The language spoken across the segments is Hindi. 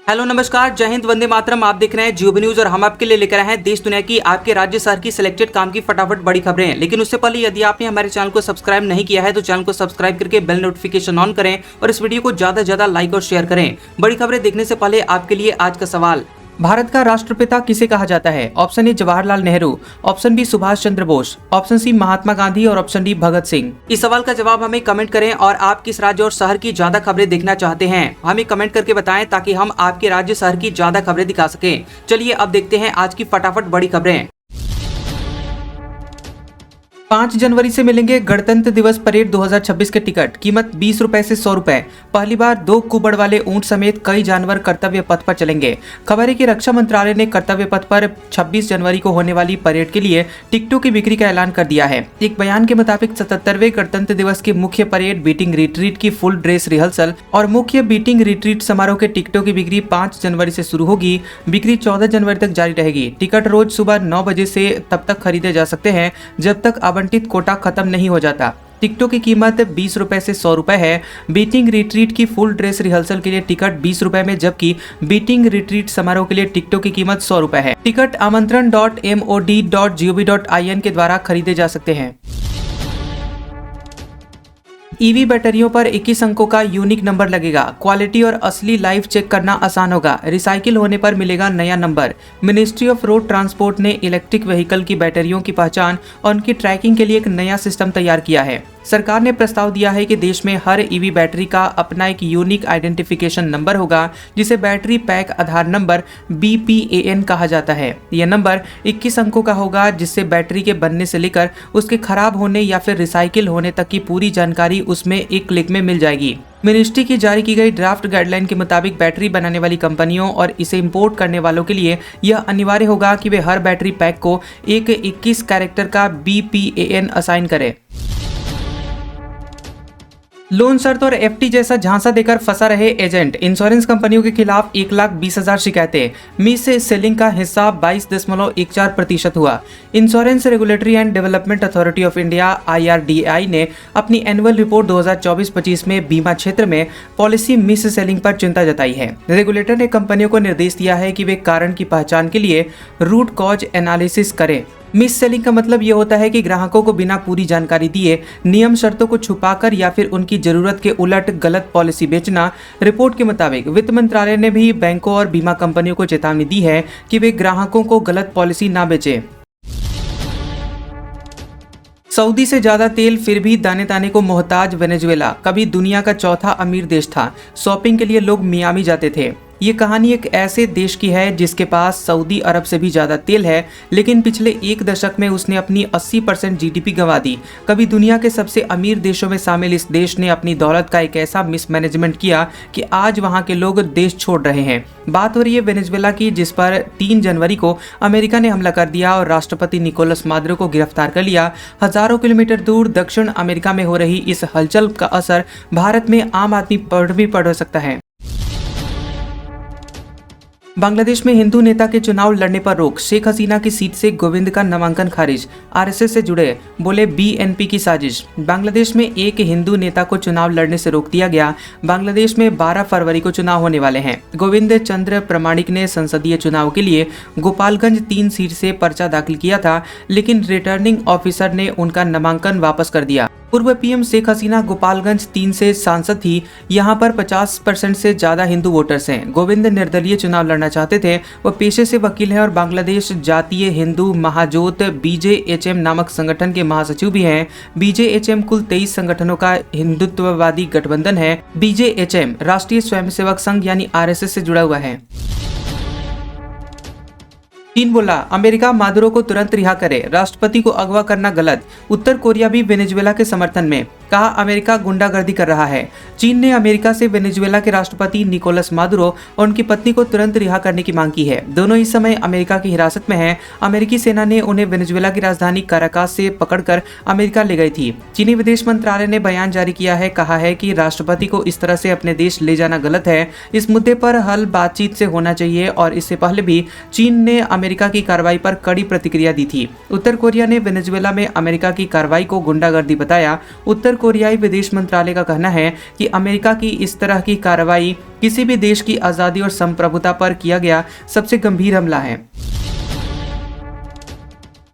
हेलो नमस्कार, जय हिंद, वंदे मातरम। आप देख रहे हैं जियो न्यूज और हम आपके लिए लेकर आए हैं देश दुनिया की, आपके राज्य शहर की सिलेक्टेड काम की फटाफट बड़ी खबरें। लेकिन उससे पहले यदि आपने हमारे चैनल को सब्सक्राइब नहीं किया है तो चैनल को सब्सक्राइब करके बेल नोटिफिकेशन ऑन करें और इस वीडियो को ज्यादा से ज्यादा लाइक और शेयर करें। बड़ी खबरें देखने से पहले आपके लिए आज का सवाल, भारत का राष्ट्रपिता किसे कहा जाता है? Option A Jawaharlal Nehru, option B Subhash Chandra Bose, option C Mahatma Gandhi और ऑप्शन डी भगत सिंह। इस सवाल का जवाब हमें कमेंट करें और आप किस राज्य और शहर की ज्यादा खबरें देखना चाहते हैं हमें कमेंट करके बताएं ताकि हम आपके राज्य शहर की ज्यादा खबरें दिखा सकें। चलिए अब देखते हैं आज की फटाफट बड़ी खबरें। 5 जनवरी से मिलेंगे गणतंत्र दिवस परेड 2026 के टिकट, कीमत 20 रुपए से 100 रुपए। पहली बार 2 कुबड़ वाले ऊंट समेत कई जानवर कर्तव्य पथ पर चलेंगे। खबर है कि रक्षा मंत्रालय ने कर्तव्य पथ पर 26 जनवरी को होने वाली परेड के लिए टिकटों की बिक्री का ऐलान कर दिया है। एक बयान के मुताबिक 77वें गणतंत्र दिवस की मुख्य परेड, बीटिंग रिट्रीट की फुल ड्रेस रिहर्सल और मुख्य बीटिंग रिट्रीट समारोह के टिकटों की बिक्री 5 जनवरी से शुरू होगी। बिक्री 14 जनवरी तक जारी रहेगी। टिकट रोज सुबह 9 बजे से तब तक खरीदे जा सकते हैं जब तक आवंटित कोटा खत्म नहीं हो जाता। टिकटों की कीमत 20 रुपए से 100 रुपए है। बीटिंग रिट्रीट की फुल ड्रेस रिहर्सल के लिए टिकट 20 रुपए में, जबकि बीटिंग रिट्रीट समारोह के लिए टिकटों की कीमत 100 रुपए है। टिकट आमंत्रण.mod.gov.in के द्वारा खरीदे जा सकते हैं। ईवी बैटरियों पर 21 अंकों का यूनिक नंबर लगेगा। क्वालिटी और असली लाइफ चेक करना आसान होगा। रिसाइकिल होने पर मिलेगा नया number. Ministry of road transport ने इलेक्ट्रिक व्हीकल की बैटरियों की पहचान और उनकी ट्रैकिंग के लिए एक नया सिस्टम तैयार किया है। सरकार ने प्रस्ताव दिया है कि देश में हर ईवी बैटरी का अपना एक यूनिक आइडेंटिफिकेशन नंबर होगा, जिसे बैटरी पैक आधार नंबर BPAN कहा जाता है। यह नंबर 21 अंकों का होगा, जिससे बैटरी के बनने से लेकर उसके खराब होने या फिर रिसाइकिल होने तक की पूरी जानकारी उसमें एक क्लिक में मिल जाएगी। मिनिस्ट्री की जारी की गई ड्राफ्ट गाइडलाइन के मुताबिक बैटरी बनाने वाली कंपनियों और इसे इंपोर्ट करने वालों के लिए यह अनिवार्य होगा कि वे हर बैटरी पैक को एक 21 कैरेक्टर का BPAN असाइन करें। लोन शर्त और FD जैसा झांसा देकर फंसा रहे एजेंट, इंश्योरेंस कंपनियों के खिलाफ 1,20,000 शिकायतें। मिस सेलिंग का हिस्सा 22.14% हुआ। Insurance regulatory and development authority of India IRDAI ने अपनी एनुअल रिपोर्ट 2024-25 में बीमा क्षेत्र में पॉलिसी मिस सेलिंग पर चिंता जताई है। रेगुलेटर ने कंपनियों को निर्देश दिया है कि वे कारण की पहचान के लिए रूट कॉज एनालिसिस करें। मिस सेलिंग का मतलब ये होता है कि ग्राहकों को बिना पूरी जानकारी दिए नियम शर्तों को छुपाकर या फिर उनकी जरूरत के उलट गलत पॉलिसी बेचना। रिपोर्ट के मुताबिक वित्त मंत्रालय ने भी बैंकों और बीमा कंपनियों को चेतावनी दी है कि वे ग्राहकों को गलत पॉलिसी ना बेचें। सऊदी से ज्यादा तेल फिर भी दाने ताने को मोहताज वेनेजुएला कभी दुनिया का चौथा अमीर देश था। शॉपिंग के लिए लोग मियामी जाते थे। ये कहानी एक ऐसे देश की है जिसके पास सऊदी अरब से भी ज्यादा तेल है, लेकिन पिछले 1 दशक में उसने अपनी 80% GDP गंवा दी। कभी दुनिया के सबसे अमीर देशों में शामिल इस देश ने अपनी दौलत का एक ऐसा मिसमैनेजमेंट किया कि आज वहां के लोग देश छोड़ रहे हैं। बात हो रही है वेनेजुएला की, जिस पर 3 जनवरी को अमेरिका ने हमला कर दिया और राष्ट्रपति निकोलस मादुरो को गिरफ्तार कर लिया। हजारों किलोमीटर दूर दक्षिण अमेरिका में हो रही इस हलचल का असर भारत में आम आदमी पर भी पड़ सकता है। बांग्लादेश में हिंदू नेता के चुनाव लड़ने पर रोक, शेख हसीना की सीट से गोविंद का नामांकन खारिज। RSS से जुड़े बोले BNP की साजिश। बांग्लादेश में एक हिंदू नेता को चुनाव लड़ने से रोक दिया गया। बांग्लादेश में 12 फरवरी को चुनाव होने वाले हैं। गोविंद चंद्र प्रमाणिक ने संसदीय चुनाव के लिए गोपालगंज 3 सीट से पर्चा दाखिल किया था, लेकिन रिटर्निंग ऑफिसर ने उनका नामांकन वापस कर दिया। पूर्व PM शेख हसीना गोपालगंज 3 से सांसद थी। यहाँ पर 50% से ज्यादा हिंदू वोटर्स हैं। गोविंद निर्दलीय चुनाव लड़ना चाहते थे। वह पेशे से वकील हैं और बांग्लादेश जातीय हिंदू महाजोत BJHM नामक संगठन के महासचिव भी हैं। BJHM कुल 23 संगठनों का हिंदुत्ववादी गठबंधन है। BJHM राष्ट्रीय स्वयंसेवक संघ यानी RSS से जुड़ा हुआ है। चीन बोला अमेरिका मादुरो को तुरंत रिहा करे, राष्ट्रपति को अगवा करना गलत। उत्तर कोरिया भी वेनेजुएला के समर्थन में, कहा अमेरिका गुंडागर्दी कर रहा है। चीन ने अमेरिका से वेनेजुएला के राष्ट्रपति निकोलस मादुरो और उनकी पत्नी को तुरंत रिहा करने की मांग की है। दोनों इस समय अमेरिका की हिरासत में हैं। अमेरिकी सेना ने उन्हें वेनेजुएला की राजधानी काराकास से पकड़कर अमेरिका ले गई थी। चीनी विदेश मंत्रालय ने बयान जारी किया है, कहा है कि राष्ट्रपति को इस तरह से अपने देश ले जाना गलत है। इस मुद्दे पर हल बातचीत से होना चाहिए और इससे पहले भी चीन ने अमेरिका की कार्रवाई पर कड़ी प्रतिक्रिया दी थी। उत्तर कोरिया ने वेनेजुएला में अमेरिका की कार्रवाई को गुंडागर्दी बताया। उत्तर कोरियाई विदेश मंत्रालय का कहना है कि अमेरिका की इस तरह की कार्रवाई किसी भी देश की आज़ादी और संप्रभुता पर किया गया सबसे गंभीर हमला है।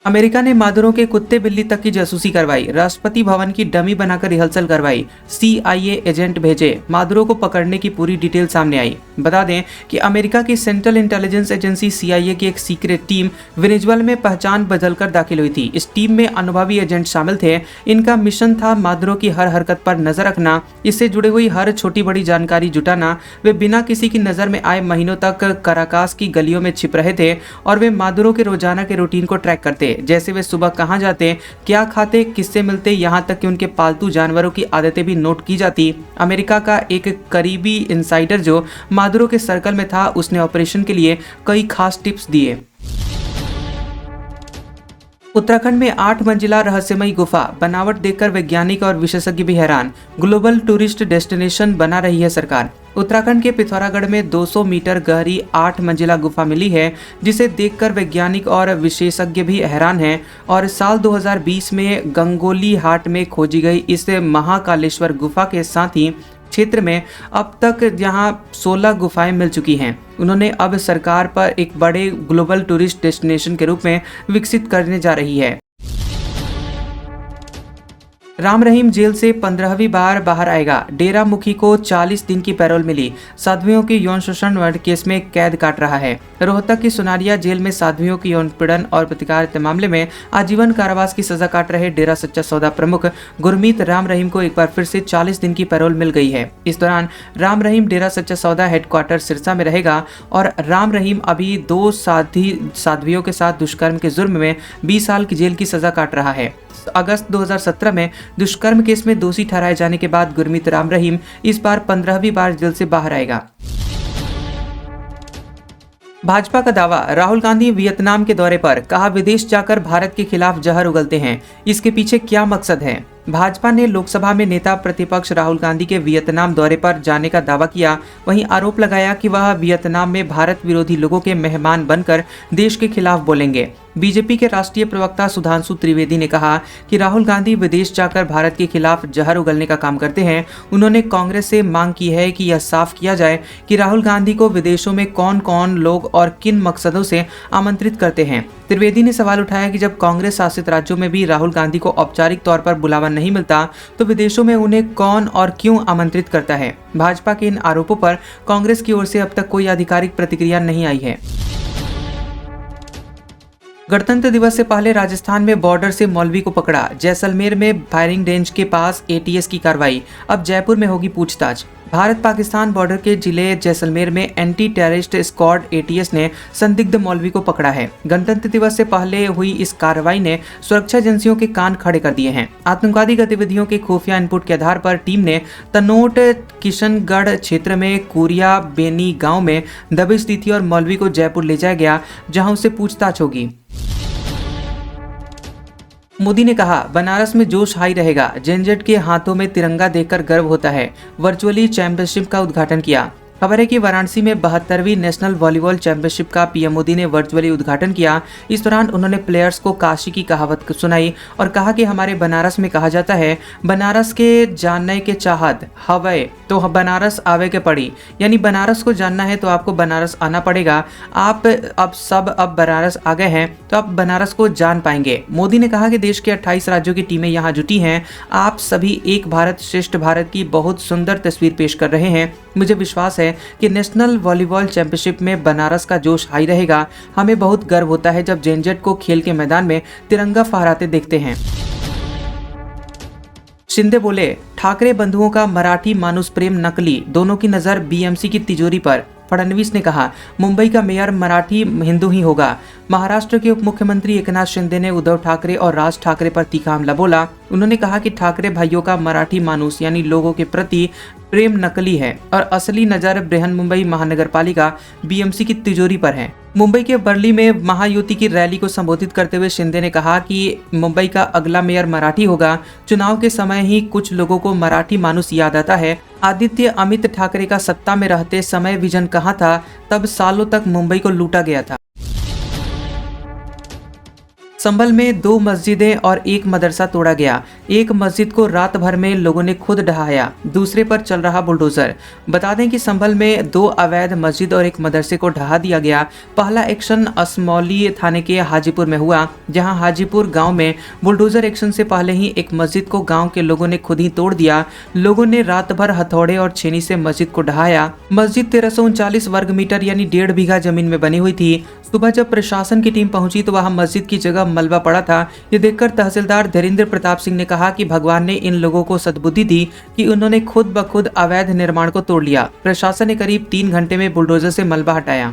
अमेरिका ने मादुरो के कुत्ते बिल्ली तक की जासूसी करवाई, राष्ट्रपति भवन की डमी बनाकर रिहर्सल करवाई, CIA एजेंट भेजे, मादुरो को पकड़ने की पूरी डिटेल सामने आई। बता दें कि अमेरिका की सेंट्रल इंटेलिजेंस एजेंसी CIA की एक सीक्रेट टीम वेनेजुएला में पहचान बदलकर दाखिल हुई थी। इस टीम में अनुभवी एजेंट शामिल थे। इनका मिशन था मादुरो की हर हरकत पर नजर रखना, इससे जुड़ी हुई हर छोटी बड़ी जानकारी जुटाना। वे बिना किसी की नजर में आए महीनों तक काराकास की गलियों में छिप रहे थे और वे मादुरो के रोजाना के रूटीन को ट्रैक करते, जैसे वे सुबह कहां जाते, क्या खाते, किससे मिलते, यहां तक कि उनके पालतू जानवरों की आदतें भी नोट की जाती। अमेरिका का एक करीबी इंसाइडर जो मादुरो के सर्कल में था, उसने ऑपरेशन के लिए कई खास टिप्स दिए। उत्तराखंड में 8 मंजिला रहस्यमयी गुफा, बनावट देखकर वैज्ञानिक और विशेषज्ञ भी हैरान। ग्लोबल टूरिस्ट डेस्टिनेशन बना रही है सरकार। उत्तराखंड के पिथौरागढ़ में 200 मीटर गहरी 8 मंजिला गुफा मिली है, जिसे देखकर वैज्ञानिक और विशेषज्ञ भी हैरान हैं। और साल 2020 में गंगोली हाट में खोजी गई इस महाकालेश्वर गुफा के साथ ही क्षेत्र में अब तक यहां 16 गुफाएं मिल चुकी हैं। उन्होंने अब सरकार पर एक बड़े ग्लोबल टूरिस्ट डेस्टिनेशन के रूप में विकसित करने जा रही है। राम रहीम जेल से 15वीं बार बाहर आएगा। डेरा मुखी को 40 दिन की पैरोल मिली। साध्वियों के यौन शोषण मर्डर केस में कैद काट रहा है। रोहतक की सुनारिया जेल में साध्वियों की यौन पीड़न और प्रतिकार मामले में आजीवन कारावास की सजा काट रहे डेरा सच्चा सौदा प्रमुख गुरमीत राम रहीम को एक बार फिर से 40 दिन की पैरोल मिल गई है। इस दौरान राम रहीम डेरा सच्चा सौदा हेडक्वार्टर सिरसा में रहेगा और राम रहीम अभी 2 साध्वियों के साथ दुष्कर्म के जुर्म में 20 साल की जेल की सजा काट रहा है। अगस्त 2017 में दुष्कर्म केस में दोषी ठहराए जाने के बाद गुरमीत राम रहीम इस बार 15वीं बार जेल से बाहर आएगा। भाजपा का दावा, राहुल गांधी वियतनाम के दौरे पर, कहा विदेश जाकर भारत के खिलाफ जहर उगलते हैं। इसके पीछे क्या मकसद है? भाजपा ने लोकसभा में नेता प्रतिपक्ष राहुल गांधी के वियतनाम दौरे पर जाने का दावा किया। वहीं आरोप लगाया कि वह वियतनाम में भारत विरोधी लोगों के मेहमान बनकर देश के खिलाफ बोलेंगे। बीजेपी के राष्ट्रीय प्रवक्ता सुधांशु त्रिवेदी ने कहा कि राहुल गांधी विदेश जाकर भारत के खिलाफ जहर उगलने का काम करते हैं। उन्होंने कांग्रेस से मांग की है कि यह साफ किया जाए कि राहुल गांधी को विदेशों में कौन कौन लोग और किन मकसदों से आमंत्रित करते हैं। त्रिवेदी ने सवाल उठाया कि जब कांग्रेस शासित राज्यों में भी राहुल गांधी को औपचारिक तौर पर बुलावा नहीं मिलता, तो विदेशों में उन्हें कौन और क्यों आमंत्रित करता है। भाजपा के इन आरोपों पर कांग्रेस की ओर से अब तक कोई आधिकारिक प्रतिक्रिया नहीं आई है। गणतंत्र दिवस से पहले राजस्थान में बॉर्डर से मौलवी को पकड़ा। जैसलमेर में फायरिंग रेंज के पास ATS की कार्रवाई। अब जयपुर में होगी पूछताछ। भारत पाकिस्तान बॉर्डर के जिले जैसलमेर में एंटी टेररिस्ट स्क्वाड ATS ने संदिग्ध मौलवी को पकड़ा है। गणतंत्र दिवस से पहले हुई इस कार्रवाई ने सुरक्षा एजेंसियों के कान खड़े कर दिए हैं। आतंकवादी गतिविधियों के खुफिया इनपुट के आधार पर टीम ने तनोट किशनगढ़ क्षेत्र में कुरिया बेनी गांव में दबिश दी थी और मौलवी को जयपुर ले जाया गया, जहां उससे पूछताछ होगी। मोदी ने कहा, बनारस में जोश हाई रहेगा। जेनजेड के हाथों में तिरंगा देखकर गर्व होता है। वर्चुअली चैंपियनशिप का उद्घाटन किया। खबर है कि वाराणसी में 72वीं नेशनल वॉलीबॉल चैंपियनशिप का पीएम मोदी ने वर्चुअली उद्घाटन किया। इस दौरान उन्होंने प्लेयर्स को काशी की कहावत सुनाई और कहा कि हमारे बनारस में कहा जाता है, बनारस के जानने के चाहत हवे तो बनारस आवे के पड़ी, यानी बनारस को जानना है तो आपको बनारस आना पड़ेगा। आप अब बनारस आ गए हैं तो आप बनारस को जान पाएंगे। मोदी ने कहा कि देश के 28 राज्यों की टीमें यहाँ जुटी हैं। आप सभी एक भारत श्रेष्ठ भारत की बहुत सुंदर तस्वीर पेश कर रहे हैं। मुझे विश्वास है कि नेशनल वॉलीबॉल चैंपियनशिप में बनारस का जोश हाई रहेगा। हमें बहुत गर्व होता है जब जेनजेड को खेल के मैदान में तिरंगा फहराते देखते हैं। शिंदे बोले, ठाकरे बंधुओं का मराठी मानुस प्रेम नकली, दोनों की नजर BMC की तिजोरी पर। फडणवीस ने कहा, मुंबई का मेयर मराठी हिंदू ही होगा। महाराष्ट्र के उप मुख्यमंत्री एकनाथ शिंदे ने उद्धव ठाकरे और राज ठाकरे पर तीखा हमला बोला। उन्होंने कहा कि ठाकरे भाइयों का मराठी मानुस यानी लोगों के प्रति प्रेम नकली है और असली नजर बृहन्मुंबई महानगर पालिका BMC की तिजोरी पर है। मुंबई के बर्ली में महायुति की रैली को संबोधित करते हुए शिंदे ने कहा कि मुंबई का अगला मेयर मराठी होगा। चुनाव के समय ही कुछ लोगों को मराठी मानुस याद आता है। आदित्य अमित ठाकरे का सत्ता में रहते समय विजन कहाँ था, तब सालों तक मुंबई को लूटा गया था। संभल में 2 मस्जिदें और 1 मदरसा तोड़ा गया। एक मस्जिद को रात भर में लोगों ने खुद ढहाया, दूसरे पर चल रहा बुलडोजर। बता दें कि संभल में 2 अवैध मस्जिद और 1 मदरसे को ढहा दिया गया। पहला एक्शन असमौली थाने के हाजीपुर में हुआ, जहां हाजीपुर गांव में बुलडोजर एक्शन से पहले ही एक मस्जिद को गांव के लोगों ने खुद ही तोड़ दिया। लोगों ने रात भर हथौड़े और छेनी से मस्जिद को ढहाया। मस्जिद 1339 वर्ग मीटर यानी 1.5 बीघा जमीन में बनी हुई थी। सुबह जब प्रशासन की टीम पहुंची तो वहां मस्जिद की जगह मलबा पड़ा था। ये देखकर तहसीलदार धीरेन्द्र प्रताप सिंह ने कहा कि भगवान ने इन लोगों को सद्बुद्धि दी कि उन्होंने खुद ब खुद अवैध निर्माण को तोड़ लिया। प्रशासन ने करीब 3 घंटे में बुलडोजर से मलबा हटाया।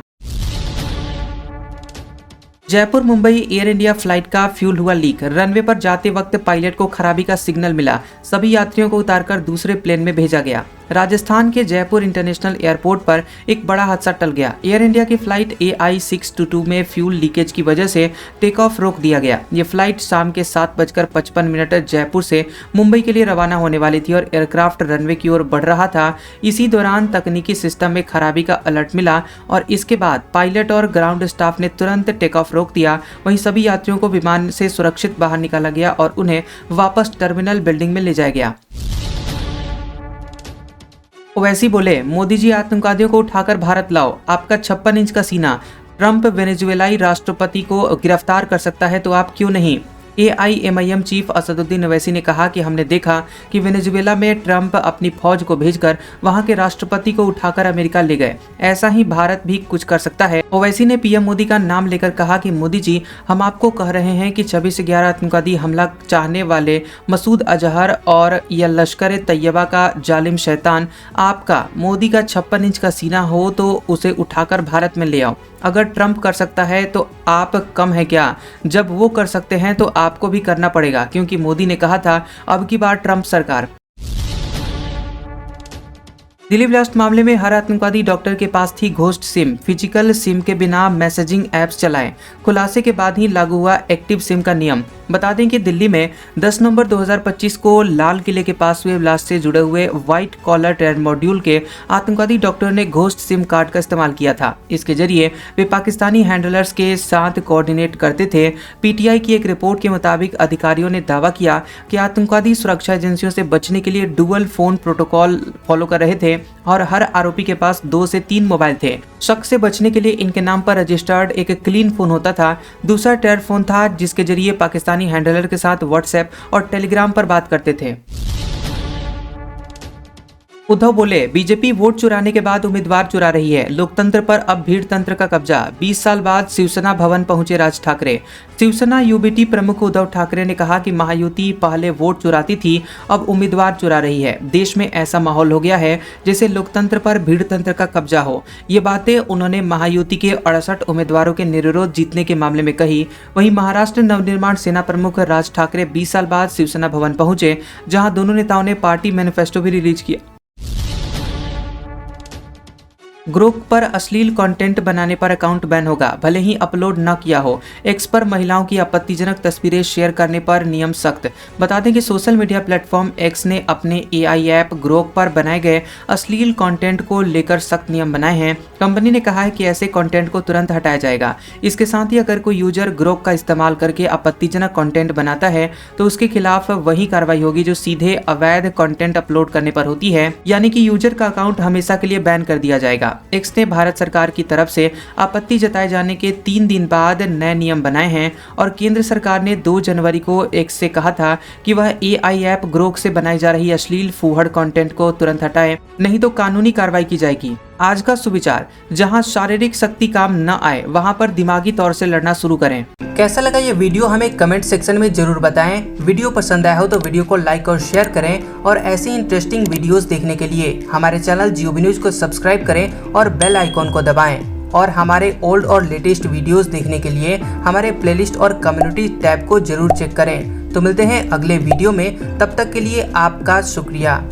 Jaipur Mumbai air India flight का फ्यूल हुआ लीक। रनवे पर जाते वक्त पायलट को खराबी का सिग्नल मिला। सभी यात्रियों को उतारकर दूसरे प्लेन में भेजा गया। राजस्थान के जयपुर इंटरनेशनल एयरपोर्ट पर एक बड़ा हादसा टल गया। एयर इंडिया की फ्लाइट AI 622 में फ्यूल लीकेज की वजह से टेक ऑफ रोक दिया गया। ये फ्लाइट शाम के 7:55 जयपुर से मुंबई के लिए रवाना होने वाली थी और एयरक्राफ्ट रनवे की ओर बढ़ रहा था। इसी दौरान तकनीकी सिस्टम में खराबी का अलर्ट मिला और इसके बाद पायलट और ग्राउंड स्टाफ ने तुरंत टेक ऑफ रोक दिया। वहीं सभी यात्रियों को विमान से सुरक्षित बाहर निकाला गया और उन्हें वापस टर्मिनल बिल्डिंग में ले जाया गया। ओवैसी बोले, मोदी जी आतंकवादियों को उठाकर भारत लाओ, आपका 56 इंच का सीना। ट्रंप वेनेजुएलाई राष्ट्रपति को गिरफ्तार कर सकता है तो आप क्यों नहीं। AIMIM चीफ असदुद्दीन ओवैसी ने कहा कि हमने देखा कि वेनेजुएला में ट्रंप अपनी फौज को भेजकर वहां के राष्ट्रपति को उठाकर अमेरिका ले गए। ऐसा ही भारत भी कुछ कर सकता है। ओवैसी ने PM मोदी का नाम लेकर कहा कि मोदी जी, हम आपको कह रहे हैं कि 26/11 आतंकवादी हमला चाहने वाले मसूद अजहर और या लश्कर तैयबा का जालिम शैतान आपका मोदी का 56 इंच का सीना हो तो उसे उठाकर भारत में ले आओ। अगर ट्रंप कर सकता है तो आप कम है क्या। जब वो कर सकते हैं तो आपको भी करना पड़ेगा, क्योंकि मोदी ने कहा था अब की बार ट्रंप सरकार। दिल्ली ब्लास्ट मामले में हर आतंकवादी डॉक्टर के पास थी घोस्ट सिम। फिजिकल सिम के बिना मैसेजिंग ऐप्स चलाएं। खुलासे के बाद ही लागू हुआ एक्टिव सिम का नियम। बता दें कि दिल्ली में 10 नवंबर 2025 को लाल किले के पास हुए ब्लास्ट से जुड़े हुए व्हाइट कॉलर टेरर मॉड्यूल के आतंकवादी डॉक्टर ने घोस्ट सिम कार्ड का इस्तेमाल किया था। इसके जरिए वे पाकिस्तानी हैंडलर्स के साथ कोऑर्डिनेट करते थे। PTI की एक रिपोर्ट के मुताबिक अधिकारियों ने दावा किया कि आतंकवादी सुरक्षा एजेंसियों से बचने के लिए डुअल फोन प्रोटोकॉल फॉलो कर रहे थे और हर आरोपी के पास 2 से 3 मोबाइल थे। शक से बचने के लिए इनके नाम पर रजिस्टर्ड एक क्लीन फोन होता था। दूसरा टेरर फोन था जिसके जरिए पाकिस्तानी हैंडलर के साथ व्हाट्सएप और टेलीग्राम पर बात करते थे। उद्धव बोले, बीजेपी वोट चुराने के बाद उम्मीदवार चुरा रही है। लोकतंत्र पर अब भीड़ तंत्र का कब्जा। 20 साल बाद शिवसेना भवन पहुंचे राज ठाकरे। शिवसेना UBT प्रमुख उद्धव ठाकरे ने कहा कि महायुति पहले वोट चुराती थी, अब उम्मीदवार चुरा रही है। देश में ऐसा माहौल हो गया है जैसे लोकतंत्र पर भीड़ तंत्र का कब्जा हो। ये बातें उन्होंने महायुति के 68 उम्मीदवारों के निर्विरोध जीतने के मामले में कही। वहीं महाराष्ट्र नवनिर्माण सेना प्रमुख राज ठाकरे 20 साल बाद शिवसेना भवन पहुंचे, जहां दोनों नेताओं ने पार्टी मैनिफेस्टो भी रिलीज किया। ग्रुप पर अश्लील कंटेंट बनाने पर अकाउंट बैन होगा, भले ही अपलोड न किया हो। एक्स पर महिलाओं की आपत्तिजनक तस्वीरें शेयर करने पर नियम सख्त। बता दें कि सोशल मीडिया प्लेटफॉर्म एक्स ने अपने AI ऐप ग्रोक पर बनाए गए अश्लील कंटेंट को लेकर सख्त नियम बनाए हैं। कंपनी ने कहा है कि ऐसे कंटेंट को तुरंत हटाया जाएगा। इसके साथ ही अगर कोई यूजर ग्रोक का इस्तेमाल करके आपत्तिजनक कंटेंट बनाता है तो उसके खिलाफ वही कार्रवाई होगी जो सीधे अवैध कंटेंट अपलोड करने पर होती है, यानी कि यूजर का अकाउंट हमेशा के लिए बैन कर दिया जाएगा। एक्स ने भारत सरकार की तरफ से आपत्ति जताए जाने के 3 दिन बाद नए नियम बनाए हैं और केंद्र सरकार ने 2 जनवरी को एक्स से कहा था कि वह AI ऐप ग्रोक से बनाई जा रही अश्लील फूहड़ कंटेंट को तुरंत हटाए, नहीं तो कानूनी कार्रवाई की जाएगी। आज का सुविचार, जहां शारीरिक शक्ति काम न आए वहां पर दिमागी तौर से लड़ना शुरू करें। कैसा लगा ये वीडियो हमें कमेंट सेक्शन में जरूर बताएं। वीडियो पसंद आया हो तो वीडियो को लाइक और शेयर करें और ऐसी इंटरेस्टिंग वीडियोस देखने के लिए हमारे चैनल GOB न्यूज को सब्सक्राइब करें और बेल आइकॉन को दबाएं। और हमारे ओल्ड और लेटेस्ट वीडियोस देखने के लिए हमारे प्लेलिस्ट और कम्युनिटी टैब को जरूर चेक करें। तो मिलते हैं अगले वीडियो में, तब तक के लिए आपका शुक्रिया।